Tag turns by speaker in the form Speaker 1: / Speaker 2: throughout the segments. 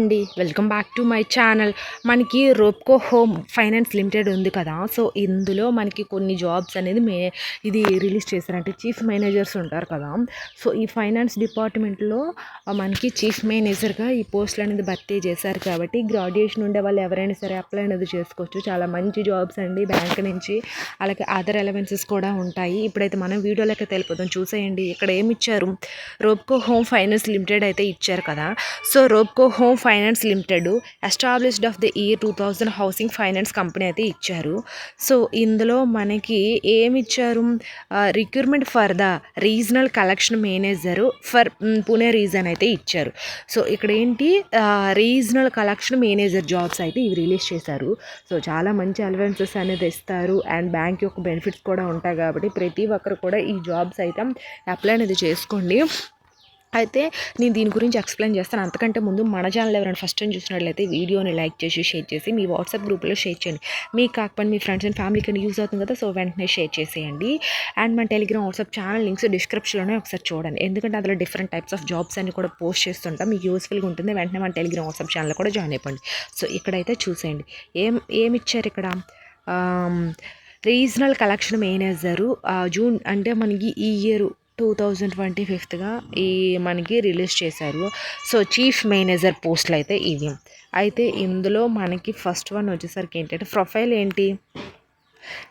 Speaker 1: అండి, welcome back to my channel. మనకి రోప్కో home finance limited ఉంది కదా. సో ఇందులో మనకి కొన్ని జాబ్స్ అనేది ఇది రిలీజ్ చేశారంటే చీఫ్ మేనేజర్స్ ఉంటారు కదా. సో ఈ ఫైనాన్స్ డిపార్ట్మెంట్లో మనకి చీఫ్ మేనేజర్గా ఈ పోస్టులు అనేది భర్తీ చేశారు కాబట్టి గ్రాడ్యుయేషన్ ఉండే వాళ్ళు ఎవరైనా సరే అప్లై అనేది చేసుకోవచ్చు. చాలా మంచి జాబ్స్ అండి, బ్యాంక్ నుంచి. అలాగే అదర్ అలవెన్సెస్ కూడా ఉంటాయి. ఇప్పుడైతే మనం వీడియోలోకి తెలిపోతాం, చూసేయండి. ఇక్కడ ఏమి ఇచ్చారు, రోప్కో హోమ్ ఫైనాన్స్ లిమిటెడ్ అయితే ఇచ్చారు కదా. So Repco home finance limited established of the year 2000 housing finance company అయితే ఇచ్చారు. సో ఇందులో మనకి ఏమి ఇచ్చారు, recruitment for the regional collection manager for Pune region అయితే ఇచ్చారు. సో ఇక్కడ ఏంటి, రీజనల్ కలెక్షన్ మేనేజర్ జాబ్స్ అయితే ఇవి రిలీజ్ చేశారు. సో చాలా మంచి అలవెన్సెస్ అనేది ఇస్తారు అండ్ బ్యాంక్ యొక్క బెనిఫిట్స్ కూడా ఉంటాయి కాబట్టి ప్రతి ఒక్కరు కూడా ఈ జాబ్స్ అయితే అప్లై అనేది చేసుకోండి. అయితే నేను దీని గురించి ఎక్స్ప్లెయిన్ చేస్తాను. అంతకంటే ముందు మన ఛానల్ ఎవరైనా ఫస్ట్ టైం చూసినట్లయితే వీడియోని లైక్ చేసి షేర్ చేసి మీ వాట్సాప్ గ్రూప్లో షేర్ చేయండి. మీకు కాకపోతే మీ ఫ్రెండ్స్ అండ్ ఫ్యామిలీకి యూజ్ అవుతుంది కదా. సో వెంటనే షేర్ చేసేయండి. అండ్ మన టెలిగ్రామ్ వాట్సాప్ ఛానల్ లింక్స్ డిస్క్రిప్షన్లోనే ఒకసారి చూడండి, ఎందుకంటే అందులో డిఫరెంట్ టైప్స్ ఆఫ్ జాబ్స్ అన్ని కూడా పోస్ట్ చేస్తుంటాం. మీకు యూస్ఫుల్గా ఉంటుంది. వెంటనే మన టెలిగ్రామ్ వాట్సాప్ ఛానల్ కూడా జాయిన్ అయిపోండి. సో ఇక్కడైతే చూసేయండి ఏమి ఇచ్చారు ఇక్కడ, రీజనల్ కలెక్షన్ మేనేజరు జూన్ అంటే మనకి ఈ ఇయర్ 2025గా ఈ మనకి రిలీజ్ చేశారు. సో చీఫ్ మేనేజర్ పోస్టులు అయితే ఇవి. అయితే ఇందులో మనకి ఫస్ట్ వన్ వచ్చేసరికి ఏంటంటే ప్రొఫైల్ ఏంటి,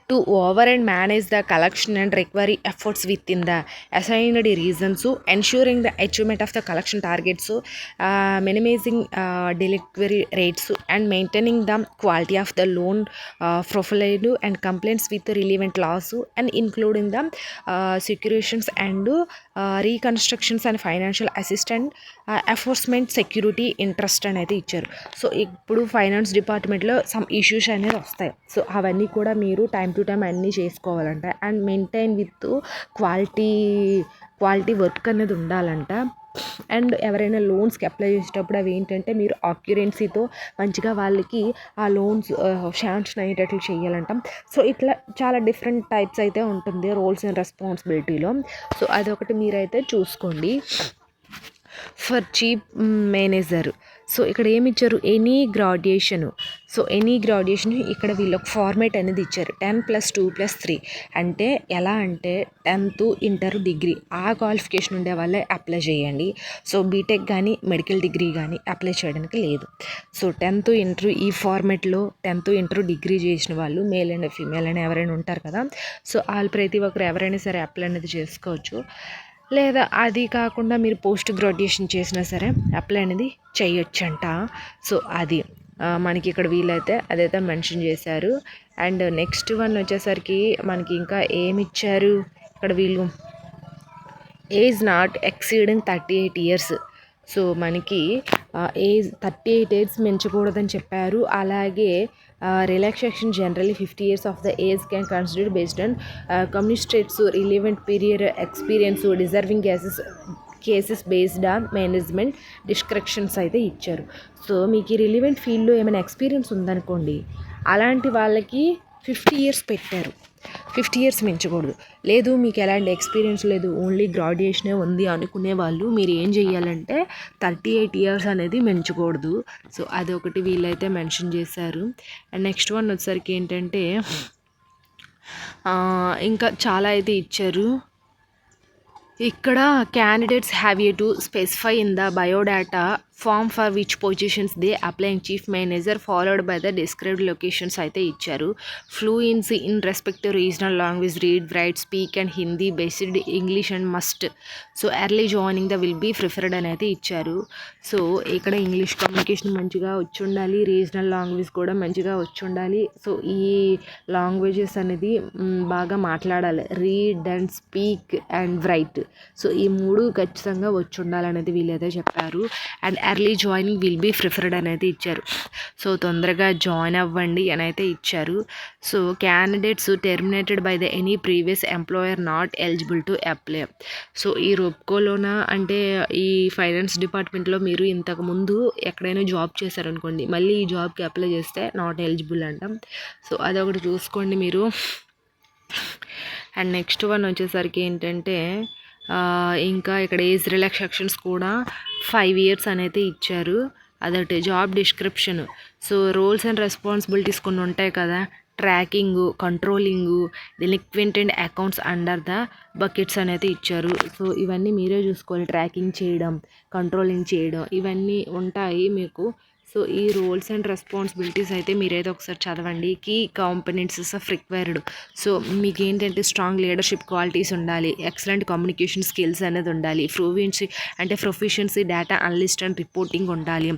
Speaker 1: to over and manage the collection and recovery efforts within the assigned regions, ensuring the achievement of the collection targets, minimizing delinquency rates and maintaining the quality of the loan profile and compliance with the relevant laws, and including the securations and reconstructions and financial assistance enforcement security interest అనేది ఇచ్చారు. So ఇప్పుడు finance డిపార్ట్మెంట్లో some issues అనేది వస్తాయి. So అవన్నీ కూడా మీరు time to time అన్నీ చేసుకోవాలంట and maintain with quality work అనేది ఉండాలంట. అండ్ ఎవరైనా లోన్స్కి అప్లై చేసేటప్పుడు అవి ఏంటంటే మీరు ఆక్యురెన్సీతో మంచిగా వాళ్ళకి ఆ లోన్స్ శాంక్షన్ అయ్యేటట్లు చేయాలంట. సో ఇట్లా చాలా డిఫరెంట్ టైప్స్ అయితే ఉంటుంది రోల్స్ అండ్ రెస్పాన్సిబిలిటీలో. సో అదొకటి మీరైతే చూసుకోండి. ఫర్ చీఫ్ మేనేజర్, సో ఇక్కడ ఏమి ఇచ్చారు, any graduation. So any graduation ఇక్కడ వీళ్ళకి ఫార్మేట్ అనేది ఇచ్చారు 10+2+3. అంటే ఎలా అంటే 10th ఇంటర్ డిగ్రీ ఆ క్వాలిఫికేషన్ ఉండే వాళ్ళే అప్లై చేయండి. సో బీటెక్ కానీ మెడికల్ డిగ్రీ కానీ అప్లై చేయడానికి లేదు. సో 10th ఇంటర్ ఈ ఫార్మేట్లో 10th ఇంటర్ డిగ్రీ చేసిన వాళ్ళు మేల్ అండ్ ఫీమేల్ అని ఎవరైనా ఉంటారు కదా. సో వాళ్ళు ప్రతి ఒక్కరు ఎవరైనా సరే అప్లై అనేది చేసుకోవచ్చు. లేదా అది కాకుండా మీరు పోస్ట్ గ్రాడ్యుయేషన్ చేసినా సరే అప్లై అనేది చేయొచ్చంట. సో అది మనకి ఇక్కడ వీలైతే అదైతే మెన్షన్ చేశారు. అండ్ నెక్స్ట్ వన్ వచ్చేసరికి మనకి ఇంకా ఏమి ఇచ్చారు, ఇక్కడ వీళ్ళు age not exceeding 38 years. So మనకి ఏజ్ 38 years మించకూడదని చెప్పారు. అలాగే relaxation generally 50 years of the age can considered based on commensurate relevant period experience deserving cases based on management descriptions అయితే ఇచ్చారు. సో మీకు ఈ రిలీవెంట్ ఫీల్డ్లో ఏమైనా ఎక్స్పీరియన్స్ ఉందనుకోండి, అలాంటి వాళ్ళకి 50 years పెట్టారు. 50 years మించకూడదు. లేదు మీకు ఎలాంటి ఎక్స్పీరియన్స్ లేదు, ఓన్లీ గ్రాడ్యుయేషనే ఉంది అనుకునే వాళ్ళు మీరు ఏం చేయాలంటే 38 years అనేది మించకూడదు. సో అదొకటి వీళ్ళైతే మెన్షన్ చేశారు. అండ్ నెక్స్ట్ వన్ వచ్చేసరికి ఏంటంటే ఇంకా చాలా అయితే ఇచ్చారు. ఇక్కడ candidates have a to specify in the biodata form for which positions they applying chief manager followed by the described locations అయితే ఇచ్చారు. Fluency in respective regional language, read, write, speak and Hindi, based English and must. So early joining the will be preferred అని అయితే ఇచ్చారు. So ఇక్కడ English communication మంచిగా వచ్చి ఉండాలి, regional language కూడా మంచిగా వచ్చి ఉండాలి. సో ఈ లాంగ్వేజెస్ అనేది బాగా మాట్లాడాలి, read and speak and write. So ఈ 3 ఖచ్చితంగా వచ్చి ఉండాలనేది వీళ్ళైతే చెప్పారు. And early joining will be preferred అనేది ఇచ్చారు. సో తొందరగా జాయిన్ అవ్వండి అని అయితే ఇచ్చారు. So candidates terminated by the any previous employer not eligible to apply. So ఈ రోప్కోలోన అంటే ఈ ఫైనాన్స్ డిపార్ట్మెంట్లో మీరు ఇంతకుముందు ఎక్కడైనా జాబ్ చేశారనుకోండి, మళ్ళీ ఈ జాబ్కి అప్లై చేస్తే నాట్ ఎలిజిబుల్ అంటాం. సో అదొకటి చూసుకోండి మీరు. అండ్ నెక్స్ట్ వన్ వచ్చేసరికి ఏంటంటే ఇంకా ఇక్కడ ఏజ్ రిలాక్సేషన్స్ కూడా 5 years అనేది ఇచ్చారు. అదొకటి job description. So roles and responsibilities కొన్ని ఉంటాయి కదా, tracking, controlling, delinquent and accounts under the buckets అనేది ఇచ్చారు. సో ఇవన్నీ మీరే చూసుకోవాలి, ట్రాకింగ్ చేయడం, కంట్రోలింగ్ చేయడం ఇవన్నీ ఉంటాయి మీకు. సో ఈ రోల్స్ అండ్ రెస్పాన్సిబిలిటీస్ అయితే మీరైతే ఒకసారి చదవండి. Key components of required. So మీకు ఏంటంటే స్ట్రాంగ్ లీడర్షిప్ క్వాలిటీస్ ఉండాలి, ఎక్సలెంట్ కమ్యూనికేషన్ స్కిల్స్ అనేది ఉండాలి, proficiency data analyst and reporting ఉండాలి,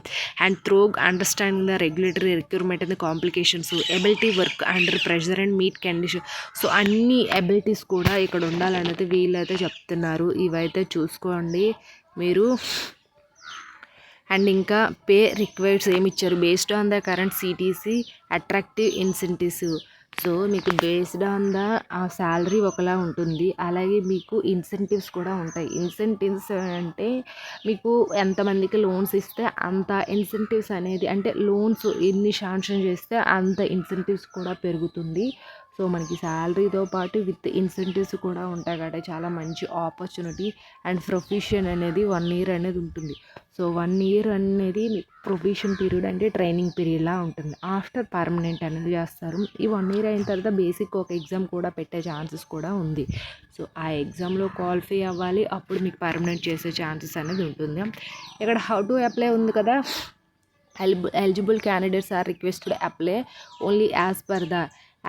Speaker 1: and thorough understanding the regulatory requirement and complications, ability work under pressure and meet condition. So అన్ని abilities కూడా ఇక్కడ ఉండాలనేది వీళ్ళైతే చెప్తున్నారు. ఇవైతే చూసుకోండి మీరు. అండ్ ఇంకా పే రిక్వైర్డ్స్ ఏమి ఇచ్చారు, based on the current CTC attractive incentives. So మీకు బేస్డ్ ఆన్ ద శాలరీ ఒకలా ఉంటుంది, అలాగే మీకు ఇన్సెంటివ్స్ కూడా ఉంటాయి. ఇన్సెంటివ్స్ అంటే మీకు ఎంతమందికి లోన్స్ ఇస్తే అంత ఇన్సెంటివ్స్ అనేది, అంటే లోన్స్ ఎన్ని శాంక్షన్ చేస్తే అంత ఇన్సెంటివ్స్ కూడా పెరుగుతుంది. సో మనకి శాలరీతో పాటు విత్ ఇన్సెంటివ్స్ కూడా ఉంటాయి కాబట్టి చాలా మంచి ఆపర్చునిటీ. అండ్ ప్రొఫెషన్ అనేది 1 year అనేది ఉంటుంది. సో 1 year అనేది ప్రొఫెషన్ పీరియడ్ అంటే ట్రైనింగ్ పీరియడ్లా ఉంటుంది. ఆఫ్టర్ పర్మనెంట్ అనేది చేస్తారు. ఈ 1 year అయిన తర్వాత బేసిక్ ఒక ఎగ్జామ్ కూడా పెట్టే ఛాన్సెస్ కూడా ఉంది. సో ఆ ఎగ్జామ్లో క్వాలిఫై అవ్వాలి, అప్పుడు మీకు పర్మనెంట్ చేసే ఛాన్సెస్ అనేది ఉంటుంది. ఇక్కడ హౌ టు అప్లై ఉంది కదా, eligible candidates are requested to apply only as per the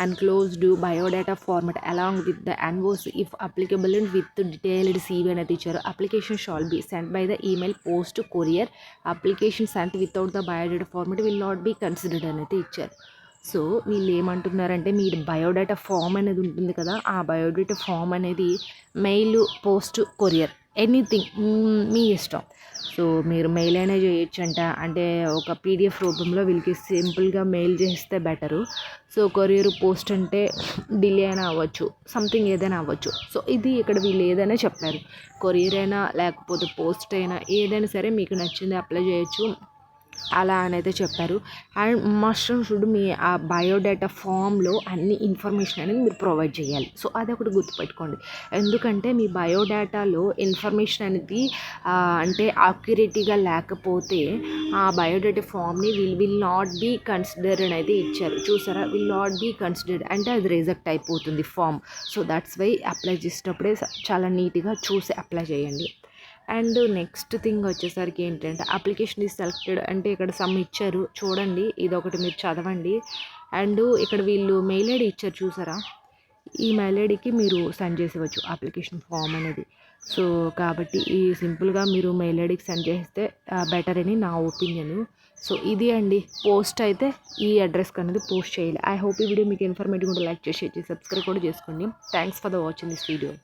Speaker 1: enclosed biodata format along with the NOC if applicable and with detailed CV అనేది ఇచ్చారు. Application shall be sent by the email, post, courier. Application sent without the biodata format will not be considered అనేది ఇచ్చారు. So వీళ్ళు ఏమంటున్నారంటే మీ biodata form అనేది ఉంటుంది కదా, ఆ బయోడేటా ఫామ్ అనేది మెయిల్, పోస్ట్, కొరియర్ ఎనీథింగ్ మీ ఇష్టం. సో మీరు మెయిల్ అయినా చేయొచ్చంట, అంటే ఒక పీడిఎఫ్ రూపంలో వీళ్ళకి సింపుల్గా మెయిల్ చేస్తే బెటరు. సో కొరియర్, పోస్ట్ అంటే డిలే అయినా అవ్వచ్చు, సంథింగ్ ఏదైనా అవ్వచ్చు. సో ఇది ఇక్కడ వీళ్ళు ఏదైనా చెప్పారు, కొరియర్ అయినా లేకపోతే పోస్ట్ అయినా ఏదైనా సరే మీకు నచ్చింది అప్లై చేయొచ్చు అలా అనేది చెప్పారు. అండ్ మస్ట్ షుడ్ మీ ఆ బయోడేటా ఫామ్లో అన్ని ఇన్ఫర్మేషన్ అనేది మీరు ప్రొవైడ్ చేయాలి. సో అదొకటి గుర్తుపెట్టుకోండి, ఎందుకంటే మీ బయోడేటాలో ఇన్ఫర్మేషన్ అనేది అంటే యాక్యురేట్గా లేకపోతే ఆ బయోడేటా ఫామ్ని విల్ నాట్ బీ కన్సిడర్డ్ అనేది ఇచ్చారు. చూసారా, విల్ నాట్ బీ కన్సిడర్డ్ అంటే అది రిజెక్ట్ అయిపోతుంది form. So that's why apply చేసేటప్పుడే చాలా నీట్గా చూసి అప్లై చేయండి. అండ్ నెక్స్ట్ థింగ్ వచ్చేసరికి ఏంటంటే అప్లికేషన్ ఈజ్ సెలెక్టెడ్ అంటే ఇక్కడ సమ్ ఇచ్చారు చూడండి, ఇదొకటి మీరు చదవండి. అండ్ ఇక్కడ వీళ్ళు మెయిల్ ఐడి ఇచ్చారు చూసారా, ఈ మెయిల్ ఐడికి మీరు సెండ్ చేసేవచ్చు అప్లికేషన్ ఫామ్ అనేది. సో కాబట్టి ఈ సింపుల్గా మీరు మెయిల్ ఐడికి సెండ్ చేస్తే బెటర్ అని నా ఒపీనియన్. సో ఇది అండి, పోస్ట్ అయితే ఈ అడ్రస్కి అనేది పోస్ట్ చేయాలి. ఐ హోప్ ఈ వీడియో మీకు ఇన్ఫర్మేటివ్ కూడా లైక్ చేసి సబ్స్క్రైబ్ కూడా చేసుకోండి. Thanks for the watching this video.